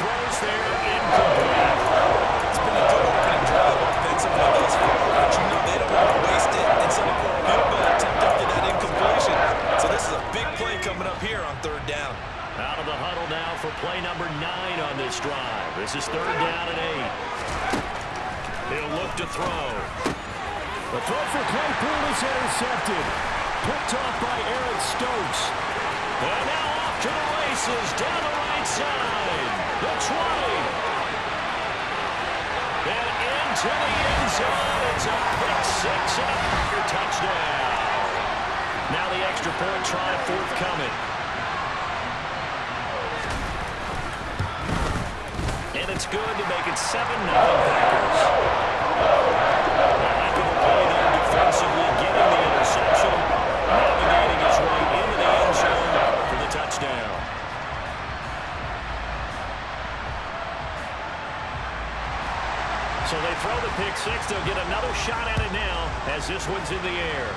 throws there, incomplete. It's been a good opening drive offensively thus far, but you know they don't want to waste it and settle for a field goal attempt after that incompletion. So this is a big play coming up here on third down. Out of the huddle now for play number 9 on this drive. This is third down and 8. He'll look to throw. The throw for Claypool is intercepted. Picked off by Eric Stokes. And now off to the races down the right side. The 20. And into the end zone. It's a pick 6 and a Packer touchdown. Now the extra point try forthcoming. And it's good to make it 7-9 Packers. Back in the play there defensively, getting the interception, navigating his way into the end zone for the touchdown. So they throw the pick 6. They'll get another shot at it now as this one's in the air.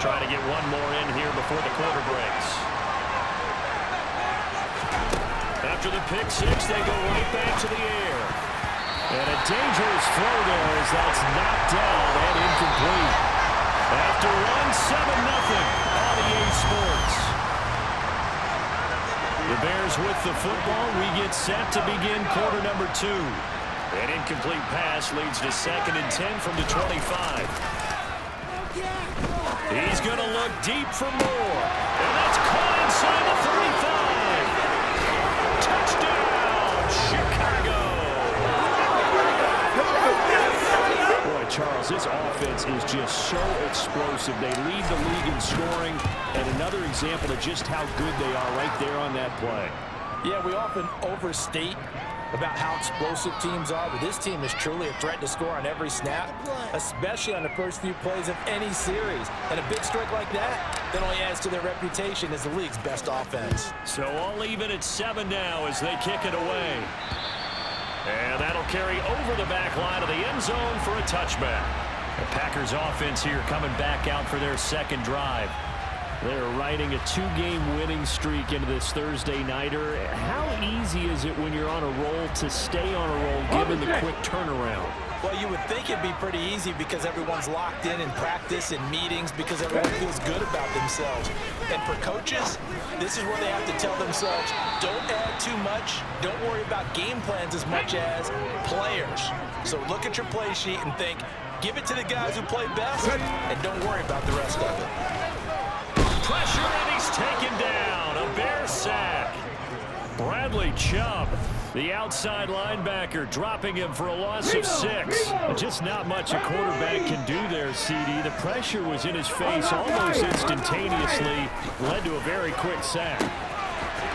Trying to get one more in here before the quarter breaks. After the pick 6, they go right back to the air. And a dangerous throw there as that's knocked down and incomplete. After one, 7-0 on EA Sports. The Bears with the football. We get set to begin quarter number 2. An incomplete pass leads to 2nd and 10 from the 25. He's going to look deep for more. And that's caught inside the 35. Touchdown, Chicago. Boy, Charles, this offense is just so explosive. They lead the league in scoring, and another example of just how good they are right there on that play. Yeah, we often overstate about how explosive teams are, but this team is truly a threat to score on every snap, especially on the first few plays of any series. And a big strike like that only adds to their reputation as the league's best offense. So all even at 7 now as they kick it away. And that'll carry over the back line of the end zone for a touchback. The Packers offense here coming back out for their second drive. They're riding a 2-game winning streak into this Thursday nighter. How easy is it when you're on a roll to stay on a roll given the quick turnaround? Well, you would think it'd be pretty easy because everyone's locked in practice and meetings because everyone feels good about themselves. And for coaches, this is where they have to tell themselves, don't add too much, don't worry about game plans as much as players. So look at your play sheet and think, give it to the guys who play best and don't worry about the rest of it. Pressure, and he's taken down. A Bear sack. Bradley Chubb, the outside linebacker, dropping him for a loss of 6. Just not much a quarterback can do there, CD. The pressure was in his face almost instantaneously. Led to a very quick sack.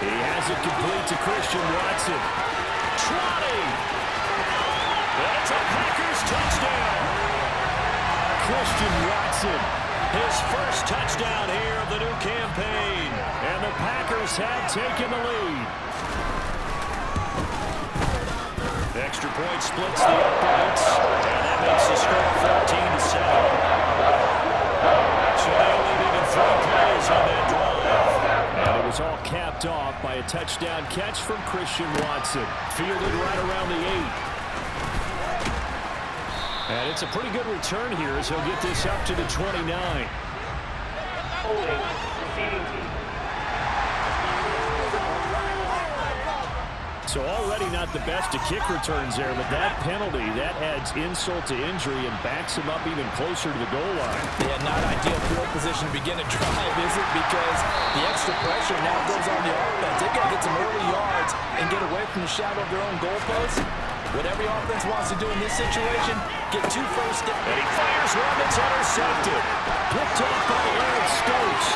He has it complete to Christian Watson. Trotting. That's a Packers touchdown. Christian Watson. His first touchdown here of the new campaign. And the Packers have taken the lead. Extra point splits the uprights. And that makes the score 14-7. So they only needed 3 plays on that drive. And it was all capped off by a touchdown catch from Christian Watson. Fielded right around the 8. And it's a pretty good return here as he'll get this up to the 29. So already not the best of kick returns there, but that penalty, that adds insult to injury and backs him up even closer to the goal line. Yeah, not ideal field position to begin a drive, is it? Because the extra pressure now goes on the offense. They've got to get some early yards and get away from the shadow of their own goalposts. What every offense wants to do in this situation, get 2 first downs. And he fires one that's intercepted. Picked off by Eric Stokes.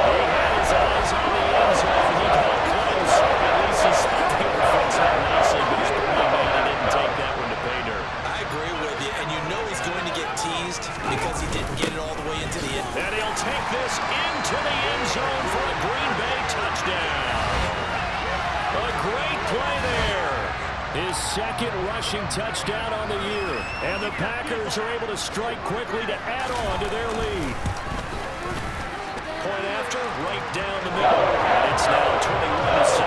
He had his eyes on the end zone. He got close. At least he stopped the offense out nicely, but he's probably mad he didn't take that one to pay dirt. I agree with you, and you know he's going to get teased because he didn't get it all the way into the end. And he'll take this into the end zone for a Green Bay touchdown. his second rushing touchdown on the year. And the Packers are able to strike quickly to add on to their lead. Point after, right down the middle. And it's now 21-7.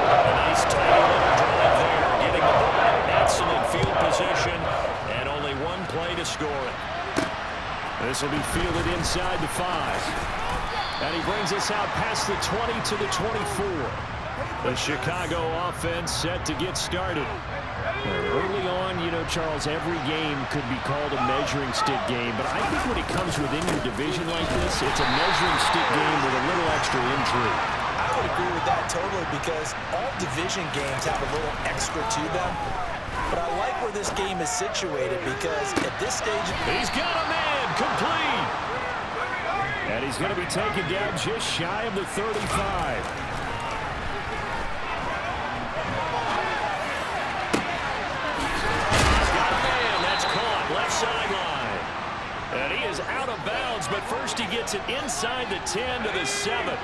A nice tiny little drive there, getting the ball in excellent field position, and only one play to score it. This will be fielded inside the 5. And he brings us out past the 20 to the 24. The Chicago offense set to get started. Early on, you know, Charles, every game could be called a measuring stick game. But I think when it comes within your division like this, it's a measuring stick game with a little extra intrigue. I would agree with that totally because all division games have a little extra to them. But I like where this game is situated because at this stage... He's got a man complete. And he's going to be taken down just shy of the 35. Left sideline. And he is out of bounds, but first he gets it inside the 10 to the 7.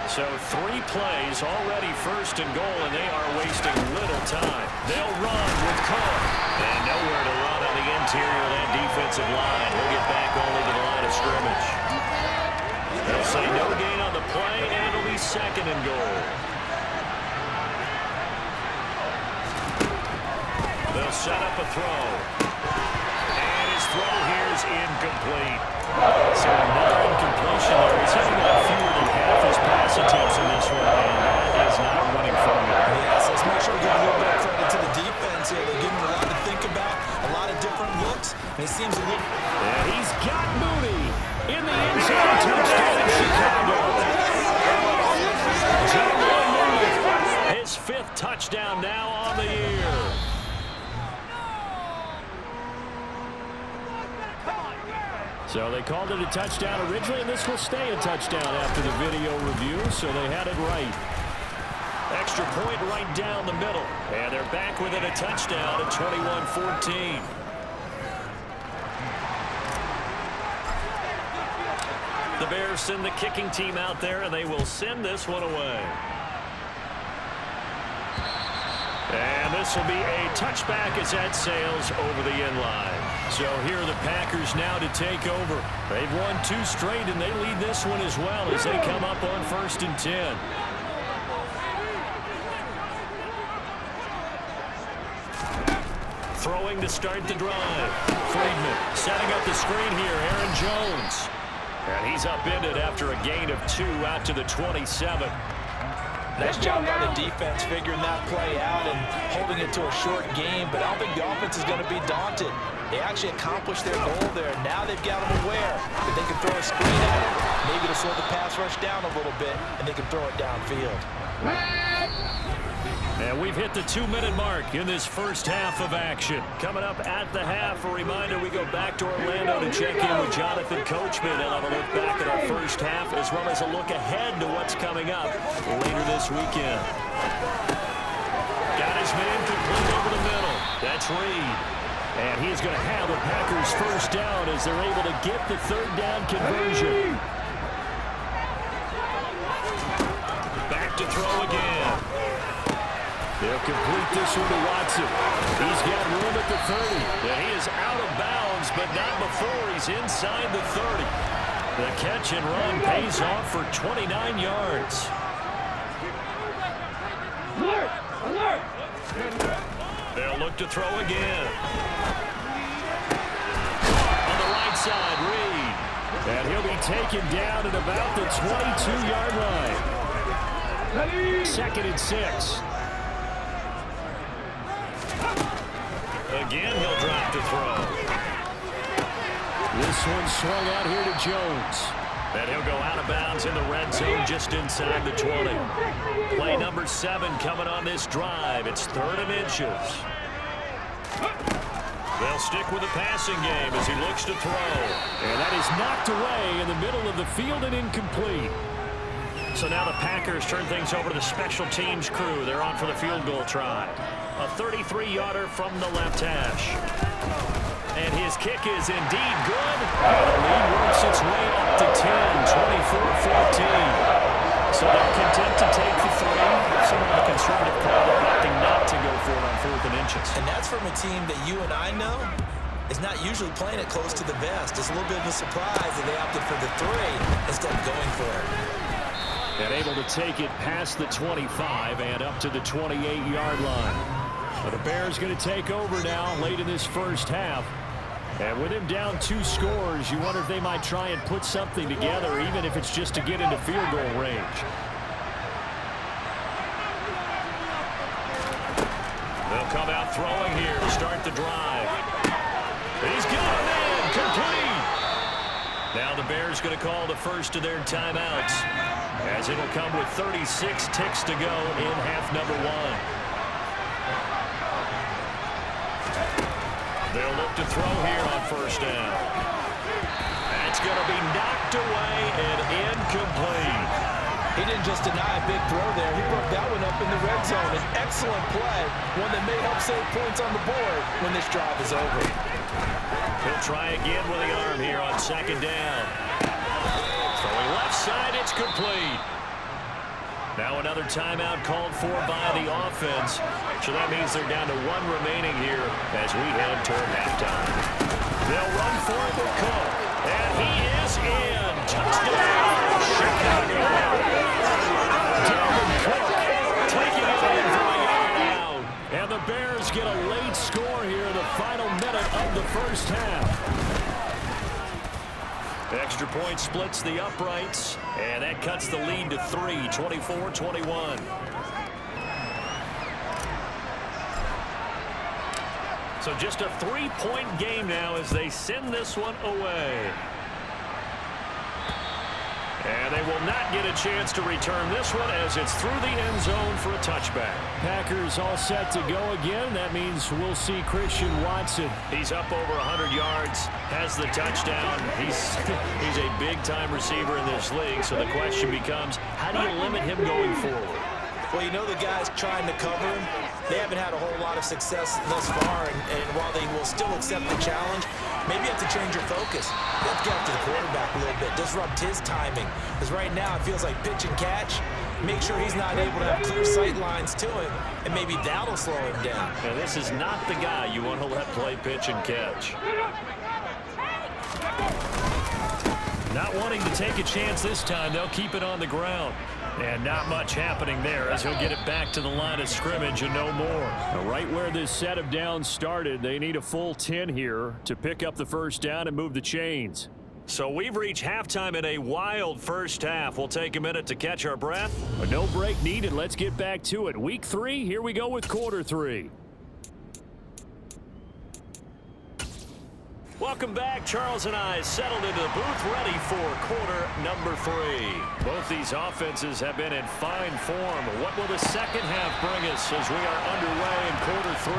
So 3 plays already first and goal, and they are wasting little time. They'll run with Cohen. And nowhere to run on the interior of that defensive line. He'll get back only to the line of scrimmage. They'll say no gain on the play, and it'll be second and goal. They'll set up a throw. Throw here is incomplete. So another incompletion there. He's hitting on fewer than half his pass attempts in this one, and that is not running from him. Yes, let's make sure we give a little bit of credit to the defense here. They're giving him a lot to think about, a lot of different looks, and it seems a little... And he's got Mooney in the end zone. Touchdown Chicago. Mooney, his 5th touchdown now on the year. So they called it a touchdown originally, and this will stay a touchdown after the video review, so they had it right. Extra point right down the middle, and they're back within a touchdown at 21-14. The Bears send the kicking team out there, and they will send this one away. And this will be a touchback as that sails over the end line. So here are the Packers now to take over. They've won 2 straight, and they lead this one as well as they come up on 1st and 10. Throwing to start the drive. Friedman setting up the screen here. Aaron Jones. And he's upended after a gain of 2 out to the 27. Nice job by the defense figuring that play out and holding it to a short game, but I don't think the offense is going to be daunted. They actually accomplished their goal there. Now they've got them aware that they can throw a screen at it, maybe to slow the pass rush down a little bit, and they can throw it downfield. And we've hit the 2-minute mark in this first half of action. Coming up at the half, a reminder, we go back to Orlando to check in with Jonathan Coachman and have a look back at our first half as well as a look ahead to what's coming up later this weekend. Got his man complete over the middle. That's Reed. And he's going to have the Packers first down as they're able to get the 3rd down conversion. Back to throw again. They'll complete this one to Watson. He's got room at the 30. And he is out of bounds, but not before he's inside the 30. The catch and run pays off for 29 yards. Alert! Alert! They'll look to throw again. On the right side, Reed. And he'll be taken down at about the 22-yard line. 2nd and 6. Again, he'll drop the throw. This one swung out here to Jones. And he'll go out of bounds in the red zone just inside the 20. Play number 7 coming on this drive. It's 3rd and inches. They'll stick with the passing game as he looks to throw. And that is knocked away in the middle of the field and incomplete. So now the Packers turn things over to the special teams crew. They're on for the field goal try. A 33-yarder from the left hash. And his kick is indeed good. And the lead works its way up to 10, 24-14. So they're content to take the 3. Some of the conservative call opting not 4th and inches. And that's from a team that you and I know is not usually playing it close to the vest. It's a little bit of a surprise that they opted for the 3 instead of going for it. And able to take it past the 25 and up to the 28-yard line. But the Bears going to take over now late in this first half. And with him down 2 scores, you wonder if they might try and put something together, even if it's just to get into field goal range. They'll come out throwing here to start the drive. He's got him in, complete. Now the Bears going to call the first of their timeouts, as it'll come with 36 ticks to go in half number 1. They'll look to throw here on first down. That's going to be knocked away and incomplete. He didn't just deny a big throw there. He broke that one up in the red zone. An excellent play, one that may help save points on the board when this drive is over. He'll try again with the arm here on second down. Throwing left side, it's complete. Now another timeout called for by the offense. So that means they're down to 1 remaining here as we head toward halftime. They'll run for it with Cook. And he is in. Touchdown, Chicago. Dalvin Cook taking it in for a yard out. And the Bears get a late score here in the final minute of the first half. Extra point splits the uprights, and that cuts the lead to 3, 24-21. So just a 3-point game now as they send this one away. And they will not get a chance to return this one as it's through the end zone for a touchback. Packers all set to go again. That means we'll see Christian Watson. He's up over 100 yards, has the touchdown. He's a big-time receiver in this league, so the question becomes, how do you limit him going forward? Well, you know the guys trying to cover him, they haven't had a whole lot of success thus far, and while they will still accept the challenge, maybe you have to change your focus. You have to get up to the quarterback a little bit, disrupt his timing, because right now it feels like pitch and catch. Make sure he's not able to have clear sight lines to him, and maybe that'll slow him down. And this is not the guy you want to let play pitch and catch. Not wanting to take a chance this time, they'll keep it on the ground. And not much happening there as he'll get it back to the line of scrimmage and no more. Now, right where this set of downs started, they need a full 10 here to pick up the first down and move the chains. So we've reached halftime in a wild first half. We'll take a minute to catch our breath. But no break needed. Let's get back to it. Week 3, here we go with quarter 3. Welcome back. Charles and I settled into the booth ready for quarter number 3. Both these offenses have been in fine form. What will the second half bring us as we are underway in quarter 3?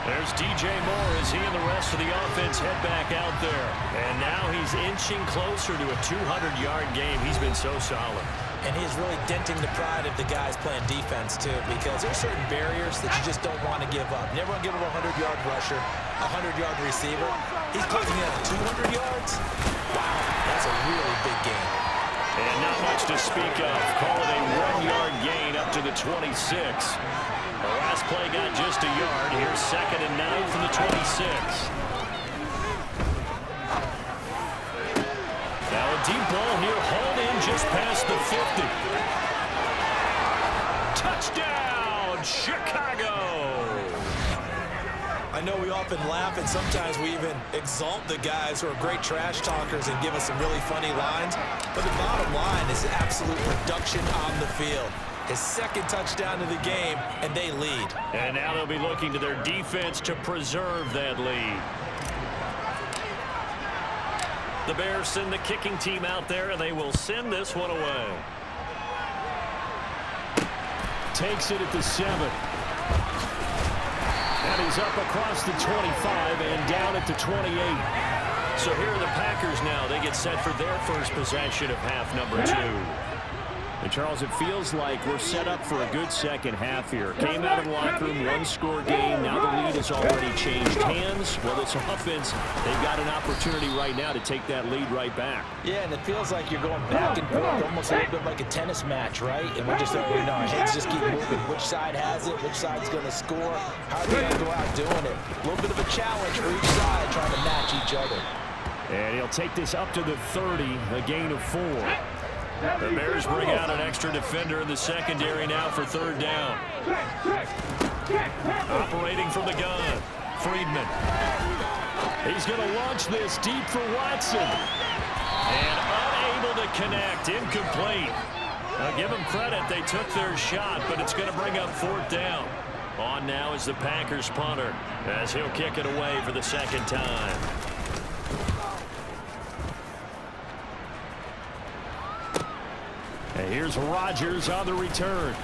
There's DJ Moore as he and the rest of the offense head back out there. And now he's inching closer to a 200-yard game. He's been so solid. And he's really denting the pride of the guys playing defense, too, because there's certain barriers that you just don't want to give up. Never want to give up a 100-yard rusher, a 100-yard receiver. He's closing in at 200 yards. Wow, that's a really big gain. And not much to speak of. Call it a 1-yard gain up to the 26. The last play got just a yard. Here's 2nd and 9 from the 26. Now a deep ball here, hauled in just past the 50. Touchdown, Chicago! I know we often laugh, and sometimes we even exalt the guys who are great trash talkers and give us some really funny lines. But the bottom line is absolute production on the field. His 2nd touchdown of the game, and they lead. And now they'll be looking to their defense to preserve that lead. The Bears send the kicking team out there, and they will send this one away. Takes it at the 7. And he's up across the 25 and down at the 28. So here are the Packers now. They get set for their first possession of half number 2. And Charles, it feels like we're set up for a good second half here. Came out of the locker room, one-score game. Now the lead has already changed hands. Well, this offense, they've got an opportunity right now to take that lead right back. Yeah, and it feels like you're going back and forth, almost a little bit like a tennis match, right? And we're just, our heads just keep moving. Which side has it? Which side's going to score? How are they going to go out doing it? A little bit of a challenge for each side, trying to match each other. And he'll take this up to the 30, a gain of 4. The Bears bring out an extra defender in the secondary now for third down. Operating from the gun, Friedman. He's going to launch this deep for Watson. And unable to connect, incomplete. Now give them credit, they took their shot, but it's going to bring up fourth down. On now is the Packers punter, as he'll kick it away for the second time. And here's Rodgers on the return.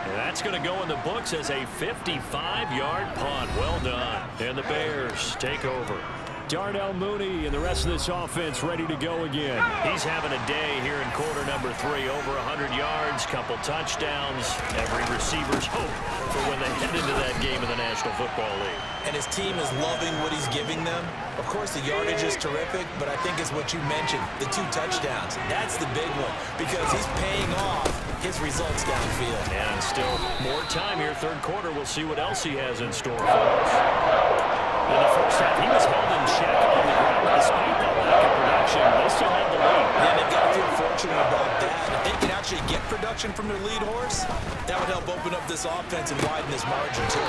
And that's going to go in the books as a 55-yard punt. Well done. And the Bears take over. Darnell Mooney and the rest of this offense ready to go again. He's having a day here in quarter number 3. Over 100 yards, couple touchdowns. Every receiver's hope for when they head into that game in the National Football League. And his team is loving what he's giving them. Of course, the yardage is terrific, but I think it's what you mentioned, the 2 touchdowns. That's the big one, because he's paying off his results downfield. And still more time here, third quarter. We'll see what else he has in store for us. In the first half, he was held in check on the ground. Despite that lack of production, they still had the lead. Yeah, they've got to feel fortunate about that. If they can actually get production from their lead horse, that would help open up this offense and widen this margin, too.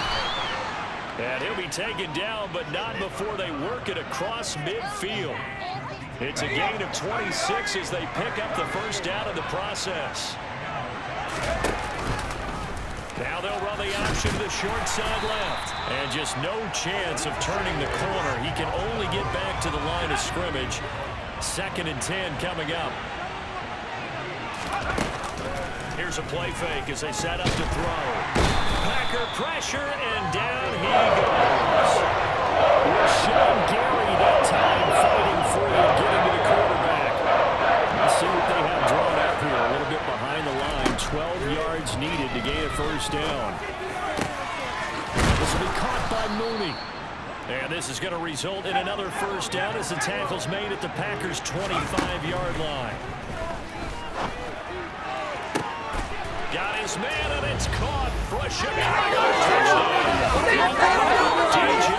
And he'll be taken down, but not before they work it across midfield. It's a gain of 26 as they pick up the first down in the process. Now they'll run the option to the short side left. And just no chance of turning the corner. He can only get back to the line of scrimmage. 2nd and 10 coming up. Here's a play fake as they set up to throw. Packer pressure, and down he goes. Rashawn Gary that time fighting for you, getting to the quarterback. Let's see what they have drawn up here. A little bit behind the line. 12 yards needed to gain a first down. This will be caught by Mooney. And this is going to result in another first down as the tackle's made at the Packers' 25-yard line. Got his man, and it's caught for a Chicago touchdown. DJ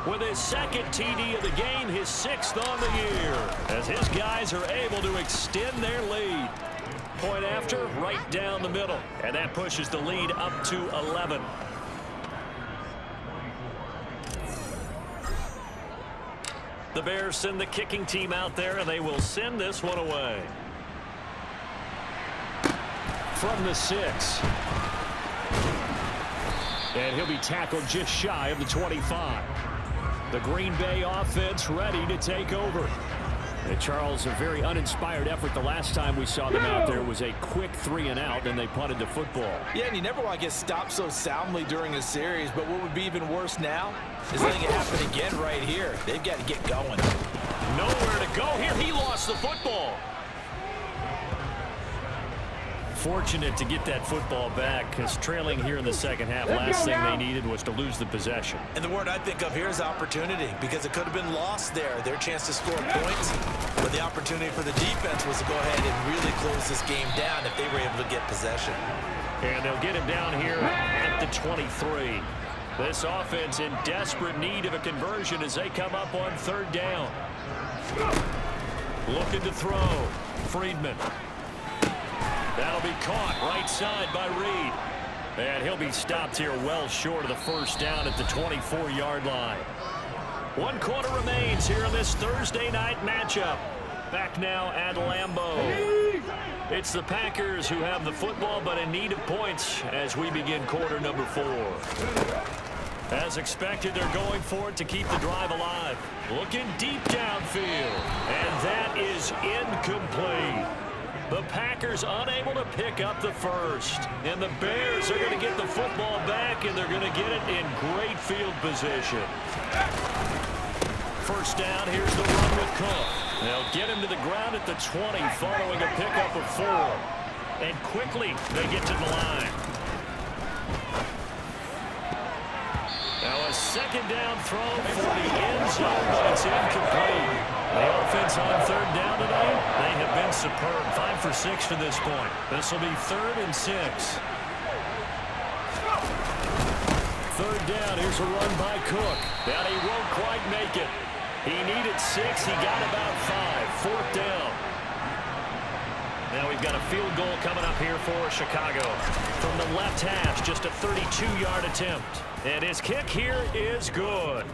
Moore with his 2nd TD of the game, his 6th on the year, as his guys are able to extend their lead. Point after, right down the middle, and that pushes the lead up to 11. The Bears send the kicking team out there, and they will send this one away. From the 6. And he'll be tackled just shy of the 25. The Green Bay offense ready to take over. And Charles, a very uninspired effort. The last time we saw them out there was a quick 3-and-out, and they punted the football. Yeah, and you never want to get stopped so soundly during a series, but what would be even worse now is letting it happen again right here. They've got to get going. Nowhere to go here. He lost the football. Fortunate to get that football back, because trailing here in the second half, last thing they needed was to lose the possession. And the word I think of here is opportunity, because it could have been lost there, their chance to score points. But the opportunity for the defense was to go ahead and really close this game down if they were able to get possession. And they'll get him down here at the 23. This offense in desperate need of a conversion as they come up on third down. Looking to throw. Friedman. That'll be caught right side by Reed. And he'll be stopped here well short of the first down at the 24-yard line. 1 quarter remains here in this Thursday night matchup. Back now at Lambeau. It's the Packers who have the football but in need of points as we begin quarter number 4. As expected, they're going for it to keep the drive alive. Looking deep downfield. And that is incomplete. The Packers unable to pick up the first. And the Bears are going to get the football back, and they're going to get it in great field position. First down, here's the run with Cook. They'll get him to the ground at the 20 following a pickup of 4. And quickly they get to the line. Now a second down throw for the end zone, but it's incomplete. The offense on third down tonight, they have been superb. 5 for 6 to this point. This will be 3rd and 6. Third down, here's a run by Cook. And he won't quite make it. He needed 6, he got about 5. 4th down. Now we've got a field goal coming up here for Chicago. From the left hash, just a 32-yard attempt. And his kick here is good.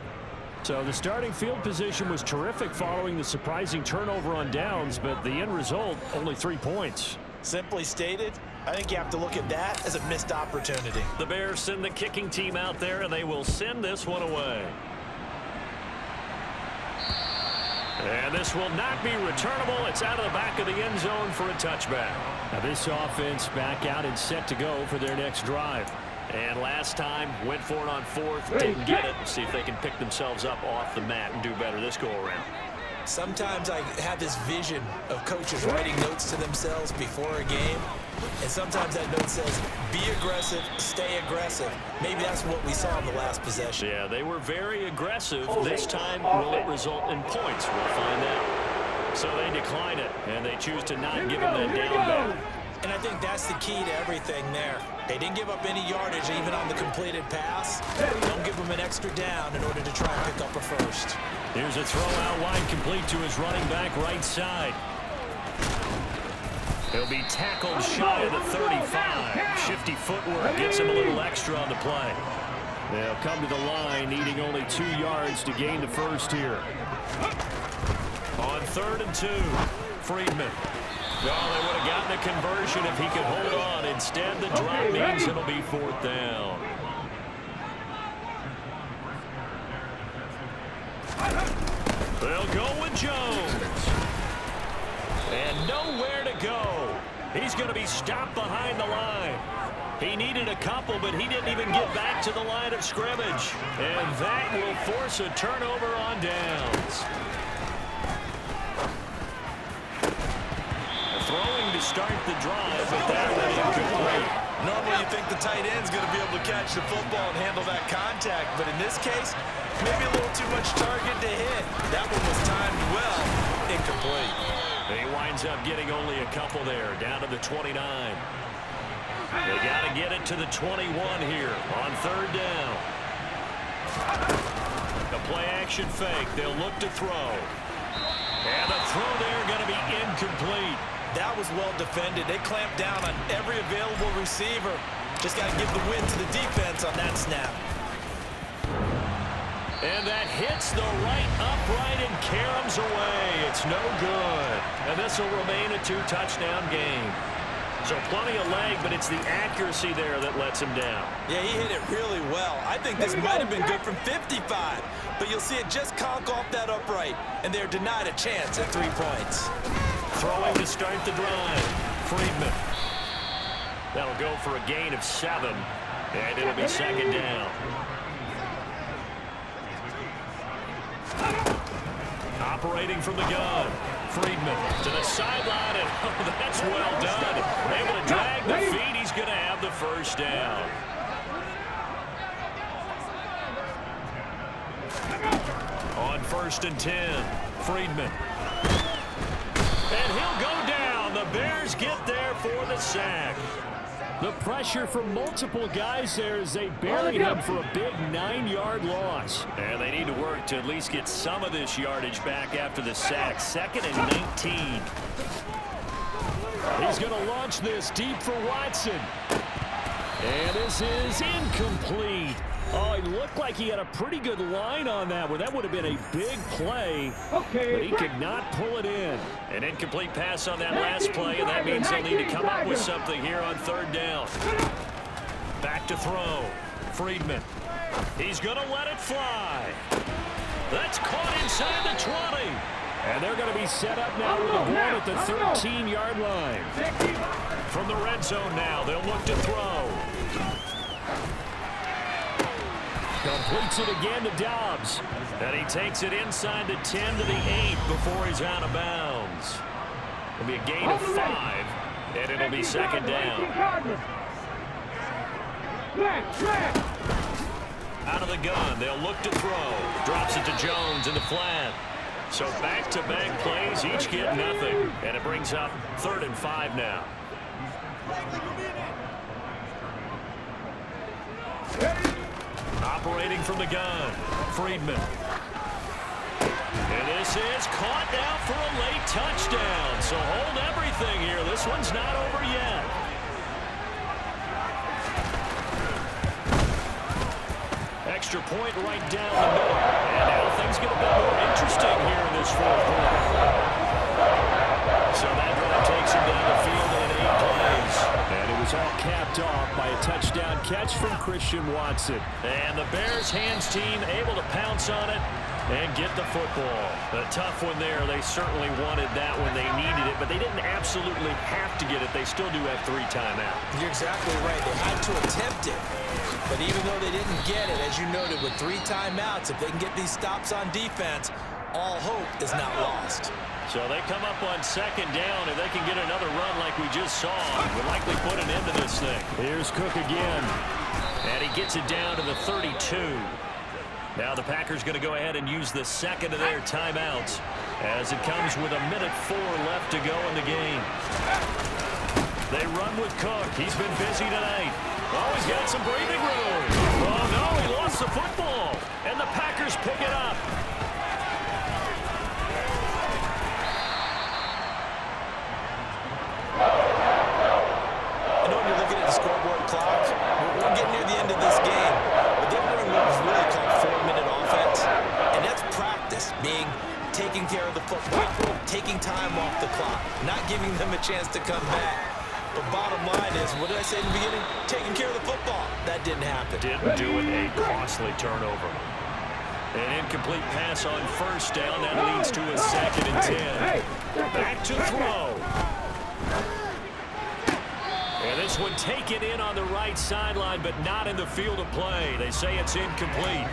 So the starting field position was terrific following the surprising turnover on downs, but the end result, only 3 points. Simply stated, I think you have to look at that as a missed opportunity. The Bears send the kicking team out there, and they will send this one away. And this will not be returnable. It's out of the back of the end zone for a touchback. Now this offense back out and set to go for their next drive. And last time, went for it on 4th, didn't get it. See if they can pick themselves up off the mat and do better this go-around. Sometimes I have this vision of coaches writing notes to themselves before a game, and sometimes that note says, be aggressive, stay aggressive. Maybe that's what we saw in the last possession. Yeah, they were very aggressive. This time, will it result in points? We'll find out. So they decline it, and they choose to not give him that down back. And I think that's the key to everything there. They didn't give up any yardage even on the completed pass. Don't give them an extra down in order to try and pick up a first. Here's a throw out wide, complete to his running back right side. He'll be tackled shy of the 35. Shifty footwork gets him a little extra on the play. They'll come to the line, needing only 2 yards to gain the first here. On 3rd and 2, Friedman. Well, they would have gotten a conversion if he could hold on. Instead, the drop means it'll be 4th down. They'll go with Jones. And nowhere to go. He's going to be stopped behind the line. He needed a couple, but he didn't even get back to the line of scrimmage. And that will force a turnover on downs. Throwing to start the drive, but that one incomplete. Normally you think the tight end's going to be able to catch the football and handle that contact, but in this case, maybe a little too much target to hit. That one was timed well. Incomplete. He winds up getting only a couple there, down to the 29. They got to get it to the 21 here on 3rd down. A play-action fake. They'll look to throw. And the throw there going to be incomplete. That was well defended. They clamped down on every available receiver. Just got to give the win to the defense on that snap. And that hits the right upright and caroms away. It's no good. And this will remain a 2-touchdown game. So plenty of leg, but it's the accuracy there that lets him down. Yeah, he hit it really well. I think this might have been good from 55. But you'll see it just conk off that upright. And they're denied a chance at 3 points. Throwing to start the drive. Friedman. That'll go for a gain of 7. And it'll be 2nd down. Operating from the gun. Friedman to the sideline. And oh, that's well done. Able to drag the feet. He's going to have the first down. On 1st and 10. Friedman. And he'll go down. The Bears get there for the sack. The pressure from multiple guys there as they buried him for a big 9-yard loss. And they need to work to at least get some of this yardage back after the sack. 2nd and 19. He's going to launch this deep for Watson. And this is incomplete. Oh, it looked like he had a pretty good line on that one. That would have been a big play, but he could not pull it in. An incomplete pass on that last play, and that means they'll need to come up with something here on 3rd down. Back to throw. Friedman. He's going to let it fly. That's caught inside the 20. And they're going to be set up now with a ball at the 13-yard line. From the red zone now, they'll look to throw. Completes it again to Dobbs. And he takes it inside the 10 to the 8 before he's out of bounds. It'll be a gain of 5, and it'll be second down. Out of the gun, they'll look to throw. Drops it to Jones in the flat. So back-to-back plays, each get nothing. And it brings up 3rd and 5 now. Operating from the gun, Friedman. And this is caught now for a late touchdown. So hold everything here. This one's not over yet. Extra point right down the middle. And now things get a bit more interesting here in this 4th quarter. So that drive takes him down the field in 8 plays. And it was all capped off by a touchdown catch from Christian Watson. And the Bears hands team able to pounce on it and get the football. A tough one there. They certainly wanted that when they needed it, but they didn't absolutely have to get it. They still do have 3 timeouts. You're exactly right. They had to attempt it. But even though they didn't get it, as you noted, with 3 timeouts, if they can get these stops on defense, all hope is not lost. So they come up on 2nd down. If they can get another run like we just saw, would likely put an end to this thing. Here's Cook again. And he gets it down to the 32. Now the Packers going to go ahead and use the 2nd of their timeouts as it comes with 1:04 left to go in the game. They run with Cook. He's been busy tonight. Oh, he's got some breathing room. Oh, no, he lost the football. And the Packers pick it up. I know when you're looking at the scoreboard clock, we're getting near the end of this game. But they're running what was really called 4-minute offense. And that's practice, being taking care of the football, taking time off the clock, not giving them a chance to come back. But bottom line is, what did I say in the beginning? Taking care of the football. That didn't happen. Didn't do it. A costly turnover. An incomplete pass on 1st down. That leads to a 2nd and 10. Back to throw. And this one taken in on the right sideline, but not in the field of play. They say it's incomplete.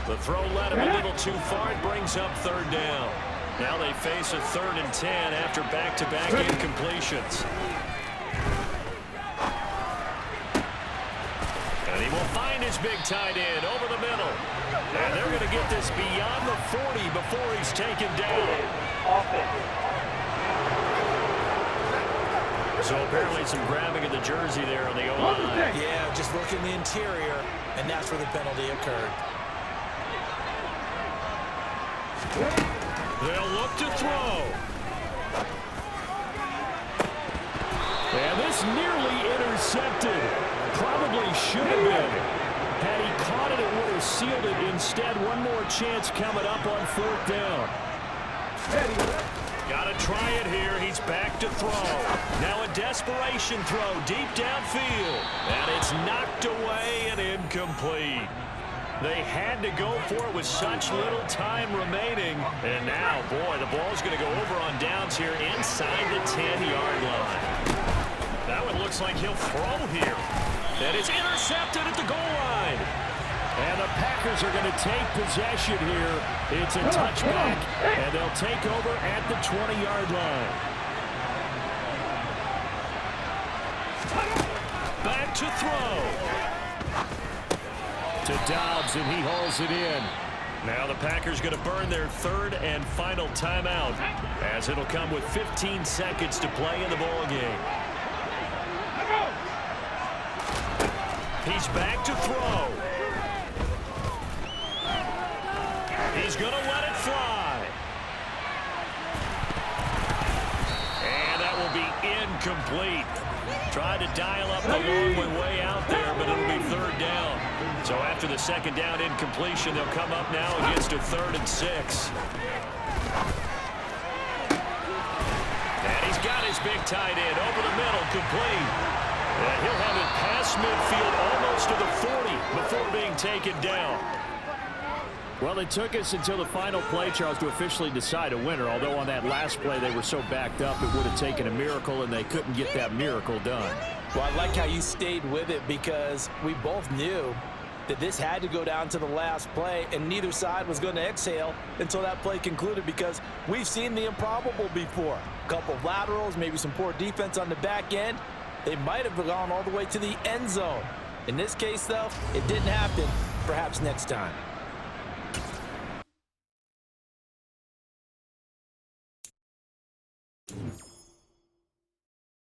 The throw led him a little too far. It brings up 3rd down. Now they face a 3rd and 10 after back-to-back incompletions. And he will find his big tight end over the middle. And they're going to get this beyond the 40 before he's taken down. So apparently some grabbing of the jersey there on the O-line. Yeah, just working the interior, and that's where the penalty occurred. They'll look to throw. And this nearly intercepted. Probably should have been. Had he caught it, it would have sealed it. Instead, one more chance coming up on 4th down. Got to try it here. He's back to throw. Now a desperation throw deep downfield. And it's knocked away and incomplete. They had to go for it with such little time remaining. And now, boy, the ball's going to go over on downs here inside the 10-yard line. That one looks like he'll throw here. And it's intercepted at the goal line. And the Packers are going to take possession here. It's a touchback, and they'll take over at the 20-yard line. Back to throw. To Dobbs, and he hauls it in. Now the Packers going to burn their 3rd and final timeout, as it'll come with 15 seconds to play in the ballgame. He's back to throw. He's going to let it fly. And that will be incomplete. Tried to dial up the long one way out there, but it'll be 3rd down. So after the 2nd down incompletion, they'll come up now against a 3rd and 6. And he's got his big tight end over the middle, complete. And he'll have it past midfield almost to the 40 before being taken down. Well, it took us until the final play, Charles, to officially decide a winner, although on that last play they were so backed up it would have taken a miracle, and they couldn't get that miracle done. Well, I like how you stayed with it, because we both knew that this had to go down to the last play, and neither side was going to exhale until that play concluded, because we've seen the improbable before. A couple of laterals, maybe some poor defense on the back end. They might have gone all the way to the end zone. In this case, though, it didn't happen. Perhaps next time.